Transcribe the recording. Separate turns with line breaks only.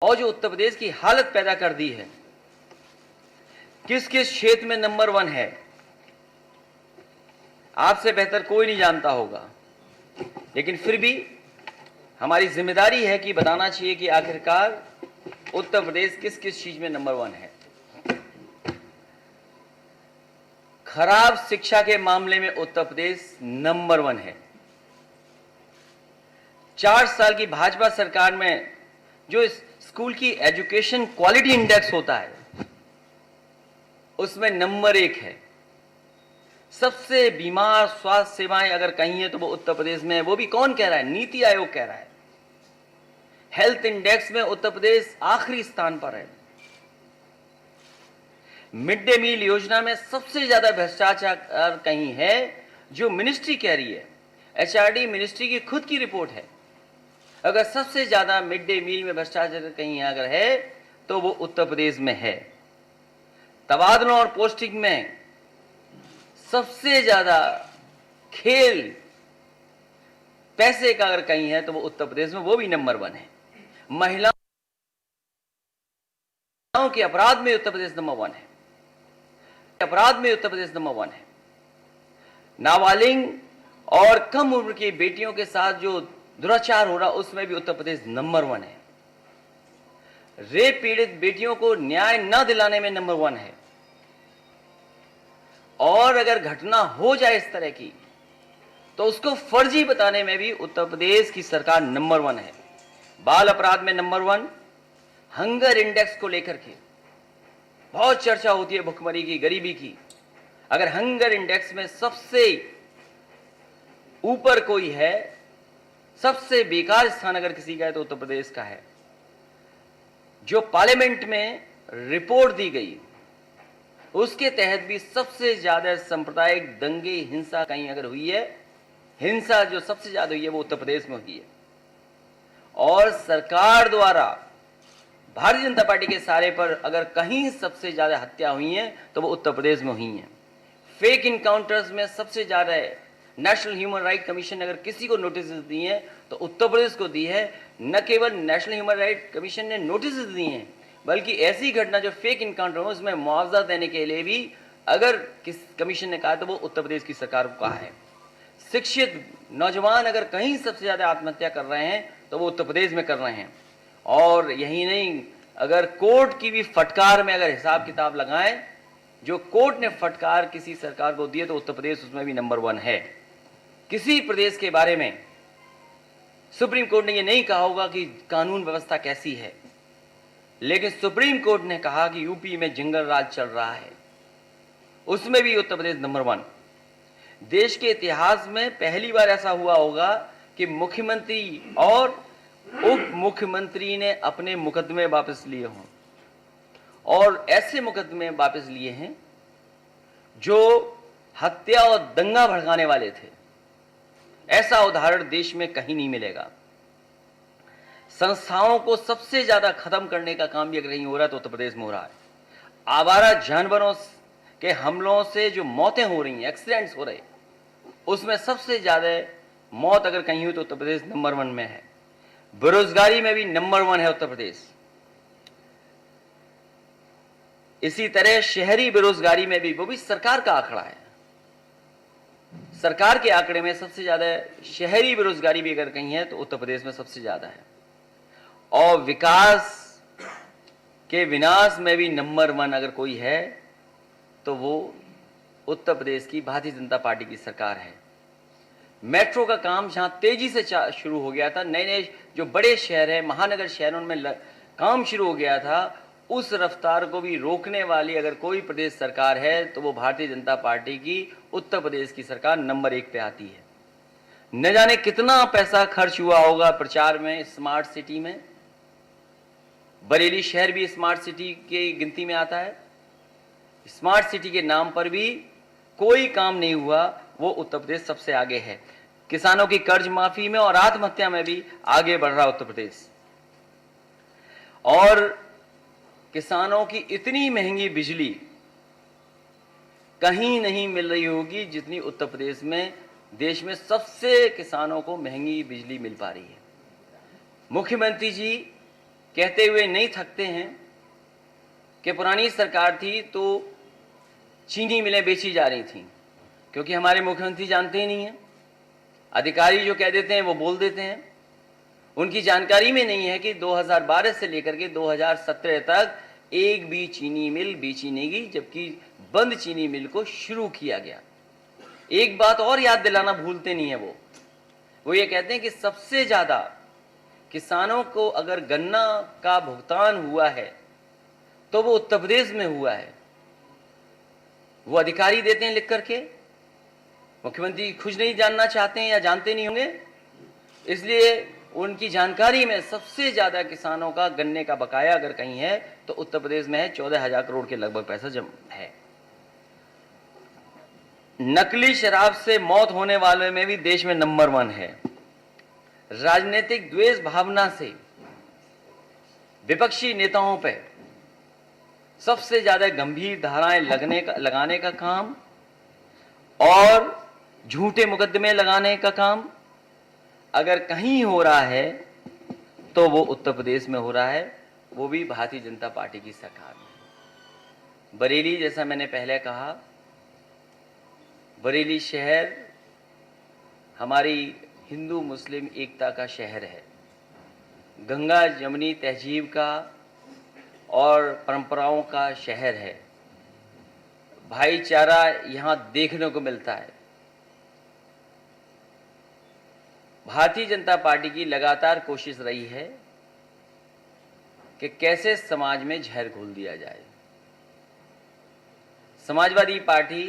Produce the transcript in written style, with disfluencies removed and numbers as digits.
और जो उत्तर प्रदेश की हालत पैदा कर दी है, किस किस क्षेत्र में नंबर 1 है, आपसे बेहतर कोई नहीं जानता होगा। लेकिन फिर भी हमारी जिम्मेदारी है कि बताना चाहिए कि आखिरकार उत्तर प्रदेश किस किस चीज में नंबर 1 है। खराब शिक्षा के मामले में उत्तर प्रदेश नंबर 1 है। 4 साल की भाजपा सरकार में जो स्कूल की एजुकेशन क्वालिटी इंडेक्स होता है, उसमें नंबर 1 है। सबसे बीमार स्वास्थ्य सेवाएं अगर कहीं है तो वो उत्तर प्रदेश में है। वो भी कौन कह रहा है? नीति आयोग कह रहा है। हेल्थ इंडेक्स में उत्तर प्रदेश आखिरी स्थान पर है। मिड डे मील योजना में सबसे ज्यादा भ्रष्टाचार कहीं है, जो मिनिस्ट्री कह रही है। एचआरडी मिनिस्ट्री की खुद की रिपोर्ट है। अगर सबसे ज्यादा मिड डे मील में भ्रष्टाचार कहीं अगर है तो वो उत्तर प्रदेश में है। तबादलों और पोस्टिंग में सबसे ज्यादा खेल पैसे का अगर कहीं है तो वो उत्तर प्रदेश में, वो भी नंबर 1 है। महिलाओं के अपराध में उत्तर प्रदेश नंबर 1 है। अपराध में उत्तर प्रदेश नंबर 1 है। नाबालिग और कम उम्र की बेटियों के साथ जो दुराचार हो रहा, उसमें भी उत्तर प्रदेश नंबर 1 है। रेप पीड़ित बेटियों को न्याय न दिलाने में नंबर 1 है। और अगर घटना हो जाए इस तरह की तो उसको फर्जी बताने में भी उत्तर प्रदेश की सरकार नंबर 1 है। बाल अपराध में नंबर 1। हंगर इंडेक्स को लेकर के बहुत चर्चा होती है, भुखमरी की, गरीबी की। अगर हंगर इंडेक्स में सबसे ऊपर कोई है, सबसे बेकार स्थान अगर किसी का है तो उत्तर प्रदेश का है। जो पार्लियामेंट में रिपोर्ट दी गई उसके तहत भी सबसे ज्यादा सांप्रदायिक दंगे, हिंसा कहीं अगर हुई है, हिंसा जो सबसे ज्यादा हुई है वो उत्तर प्रदेश में हुई है। और सरकार द्वारा भारतीय जनता पार्टी के सारे पर अगर कहीं सबसे ज्यादा हत्या हुई है तो वो उत्तर प्रदेश में हुई है। फेक इनकाउंटर्स में सबसे ज्यादा है। नेशनल ह्यूमन राइट कमीशन ने अगर किसी को नोटिस दी है तो उत्तर प्रदेश को दी है। न केवल नेशनल ह्यूमन राइट कमीशन ने नोटिस दी हैं, बल्कि ऐसी घटना जो फेक इनकाउंटर हो उसमें मुआवजा देने के लिए भी अगर किस कमीशन ने कहा तो वो उत्तर प्रदेश की सरकार को कहा है। शिक्षित नौजवान अगर कहीं सबसे ज्यादा आत्महत्या कर रहे हैं तो वो उत्तर प्रदेश में कर रहे हैं। और यही नहीं, अगर कोर्ट की भी फटकार में अगर हिसाब किताब लगाएं, जो कोर्ट ने फटकार किसी सरकार को दी है तो उत्तर प्रदेश उसमें भी नंबर 1 है। किसी प्रदेश के बारे में सुप्रीम कोर्ट ने यह नहीं कहा होगा कि कानून व्यवस्था कैसी है, लेकिन सुप्रीम कोर्ट ने कहा कि यूपी में जंगल राज चल रहा है, उसमें भी उत्तर प्रदेश नंबर 1। देश के इतिहास में पहली बार ऐसा हुआ होगा कि मुख्यमंत्री और उप मुख्यमंत्री ने अपने मुकदमे वापस लिए हों, और ऐसे मुकदमे वापस लिए हैं जो हत्या और दंगा भड़काने वाले थे। ऐसा उदाहरण देश में कहीं नहीं मिलेगा। संस्थाओं को सबसे ज्यादा खत्म करने का काम भी अगर कहीं हो रहा है तो उत्तर प्रदेश में हो रहा है। आवारा जानवरों के हमलों से जो मौतें हो रही हैं, एक्सीडेंट्स हो रहे, उसमें सबसे ज्यादा मौत अगर कहीं हुई तो उत्तर प्रदेश नंबर 1 में है। बेरोजगारी में भी नंबर 1 है उत्तर प्रदेश। इसी तरह शहरी बेरोजगारी में भी, वो भी सरकार का आंकड़ा है, सरकार के आंकड़े में सबसे ज्यादा शहरी बेरोजगारी भी अगर कहीं है तो उत्तर प्रदेश में सबसे ज्यादा है। और विकास के विनाश में भी नंबर 1 अगर कोई है तो वो उत्तर प्रदेश की भारतीय जनता पार्टी की सरकार है। मेट्रो का काम जहां तेजी से शुरू हो गया था, नए नए जो बड़े शहर है, महानगर शहरों में काम शुरू हो गया था, उस रफ्तार को भी रोकने वाली अगर कोई प्रदेश सरकार है तो वो भारतीय जनता पार्टी की उत्तर प्रदेश की सरकार नंबर 1 पे आती है। न जाने कितना पैसा खर्च हुआ होगा प्रचार में, स्मार्ट सिटी में। बरेली शहर भी स्मार्ट सिटी की गिनती में आता है। स्मार्ट सिटी के नाम पर भी कोई काम नहीं हुआ, वो उत्तर प्रदेश सबसे आगे है। किसानों की कर्ज माफी में और आत्महत्या में भी आगे बढ़ रहा उत्तर प्रदेश। और किसानों की इतनी महंगी बिजली कहीं नहीं मिल रही होगी जितनी उत्तर प्रदेश में देश में सबसे किसानों को महंगी बिजली मिल पा रही है। मुख्यमंत्री जी कहते हुए नहीं थकते हैं कि पुरानी सरकार थी तो चीनी मिलें बेची जा रही थीं, क्योंकि हमारे मुख्यमंत्री जानते ही नहीं हैं, अधिकारी जो कह देते हैं वो बोल देते हैं। उनकी जानकारी में नहीं है कि 2012 से लेकर के 2017 तक एक भी चीनी मिल बेची नहीं गई, जबकि बंद चीनी मिल को शुरू किया गया। एक बात और याद दिलाना भूलते नहीं है वो ये कहते हैं कि सबसे ज्यादा किसानों को अगर गन्ना का भुगतान हुआ है तो वो उत्तर प्रदेश में हुआ है। वो अधिकारी देते हैं लिख करके, मुख्यमंत्री खुद नहीं जानना चाहते हैं या जानते नहीं होंगे, इसलिए उनकी जानकारी में सबसे ज्यादा किसानों का गन्ने का बकाया अगर कहीं है तो उत्तर प्रदेश में है। 14,000 करोड़ के लगभग पैसा जमा है। नकली शराब से मौत होने वालों में भी देश में नंबर 1 है। राजनीतिक द्वेष भावना से विपक्षी नेताओं पर सबसे ज्यादा गंभीर धाराएं लगाने का काम और झूठे मुकदमे लगाने का काम अगर कहीं हो रहा है तो वो उत्तर प्रदेश में हो रहा है, वो भी भारतीय जनता पार्टी की सरकार में। बरेली, जैसा मैंने पहले कहा, बरेली शहर हमारी हिंदू मुस्लिम एकता का शहर है, गंगा जमुनी तहजीब का और परंपराओं का शहर है। भाईचारा यहाँ देखने को मिलता है। भारतीय जनता पार्टी की लगातार कोशिश रही है कि कैसे समाज में जहर घोल दिया जाए। समाजवादी पार्टी